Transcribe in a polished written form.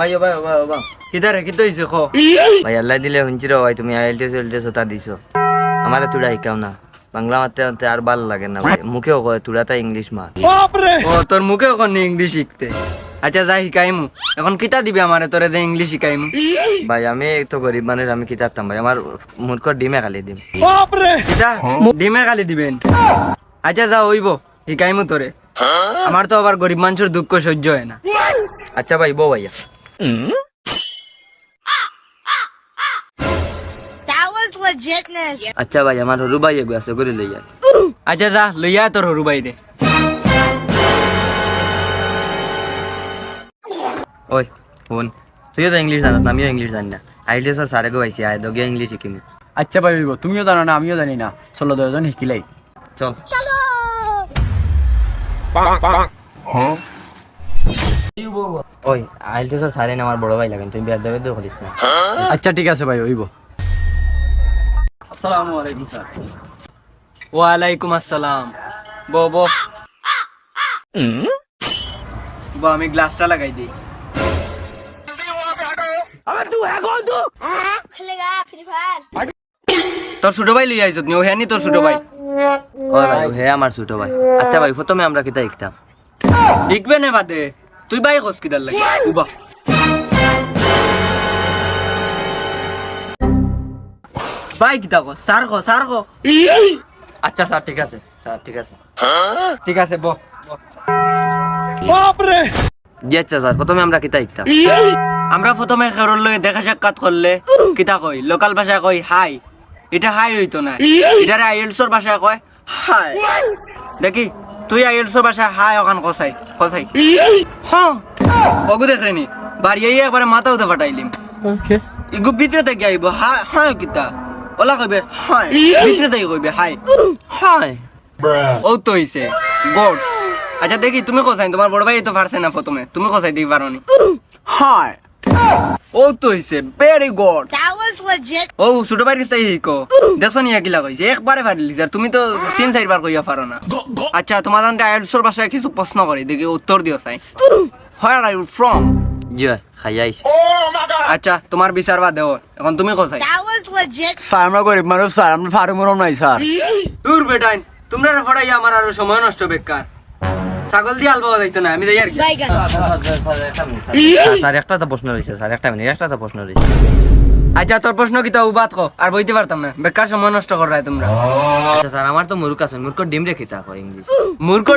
ভাই ভাই ভাই ভাই কিদারে কি হইছে খ ভাই আল্লাহ দিলে শুনছি রে ভাই তুমি আইএলটিএস ওটা দিছো আমারে তুড়া শিকাও না বাংলা মারতে আর ভালো লাগে না ভাই মুখেও কয় তুড়াটা ইংলিশ মার ও তোর মুখে এখন ইংলিশ শিখতে আচ্ছা যা শিকাইমু এখন কিতা দিবি আমারে তোরে যে ইংলিশ শিকাইমু ভাই আমি তো গরিব মানুষ আমি কি চাচ্তাম ভাই আমার মুরকর ডিমে খালি দিম কিতা ডিমে খালি দিবেন আচ্ছা যা হইব শিকাইমু তোরে আমার তো আবার গরিব মানুষের দুঃখ সহ্য হয় না আচ্ছা ভাই বউ ভাইয়া That was legitness. আচ্ছা ভাই আমার হরু ভাই এগো আছে করে লই যায় আচ্ছা যা লইয়া তোর হরু বাইরে ওই ফোন তুইও তো ইংলিশ জানাস না আমিও ইংলিশ জানি না আইএলটিএস ওর স্যারে গো পাইছি আয় দগিয়া ইংলিশ শিখিমি আচ্ছা ভাই হইব তুমিও জানো না আমিও জানি না চলো দুজন শিকিলাই চল ওই আইএলটিএস ওর স্যারে না আমার বড় ভাই লাগেন তুই বিয়ার দেবে তো করিস না আচ্ছা ঠিক আছে ভাই হইব আসসালামু আলাইকুম স্যার ওয়ালাইকুম আসসালাম বো বো বো আমি গ্লাসটা লাগাই দিই Khlega, Free Fire. তোর ছোট ভাই লইয়া আইছত নি ও হ্যানি তোর ছোট ভাই ওই ভাই হে আমার ছোট ভাই আচ্ছা ভাই প্রথমে আমরা কিতা শিখতাম শিখবে না বাদে তুই ভাই কস কিদার লাগে উবা ভাই কিতা কস স্যার কো আচ্ছা স্যার ঠিক আছে স্যার ঠিক আছে ঠিক আছে বো জি আচ্ছা স্যার প্রথমে আমরা কিতা শিখতাম আমরা প্রথমে খেরোর লগে দেখা সাক্ষাৎ করলে কিতা কই লোকাল ভাষায় কই হাই এটা হাই হইতো না এটারে আইএলটিএস এর ভাষায় কয় হাই দেখি তুই আইএলটিএস এর ভাষায় হাই ওখান কসাই হ্যাঁ ওগু দেখরেনি বাড়ি আইয়া একবারে মাথা উঠে ফাটাইলিম ইগু ভিতরে থেকে আইব হাই হাই কিতা ওলা কইবে হাই ভিতরে থেকে কইবে হাই হাই ও তো হইছে গডস আচ্ছা দেখি তুমি কোথায় তোমার বড় ভাই তো পারছে না প্রথমে তুমি কোথায় দিই পারোনি হাই ও তো হইছে very good That was legit. ও ছোট ভাই কিস্তাই হিকো দেখছো নি একলা কইছে একবারে পারলি স্যার তুমি তো 3-4 বার কইয়া পারো না আচ্ছা তোমার আন্ডা আইএলটিএস ভাষায় কিছু প্রশ্ন করি দেখি উত্তর দিও চাই হোয়ার আর ইউ ফ্রম জি ভাই খাইয়া আইছি আচ্ছা তোমার বিচার বাদ দেও এখন তুমি কোথায় That was legit. স্যার আমরা গরিব মানুষ স্যার আমরা ফারু মরম নাই স্যার দূর বেটাইন তোমরা ফড়াইয়া আমার আরো সময় নষ্ট বেকার ছাগল দিয়ে আলবা যাইতো না আমি যাই আর কি Bye, guys. স্যার একটা তো প্রশ্ন রয়েছে স্যার একটা মিনিট একটা তো প্রশ্ন রয়েছে আচ্ছা তোর প্রশ্ন কি তো উবাত কো আর বইতে পারতাম না বেকার সময় নষ্ট কর রায় তোমরা আচ্ছা স্যার আমার তো মূর্খ আছে মূর্খ ডিম রেখে তা ইংলিশ মূর্খ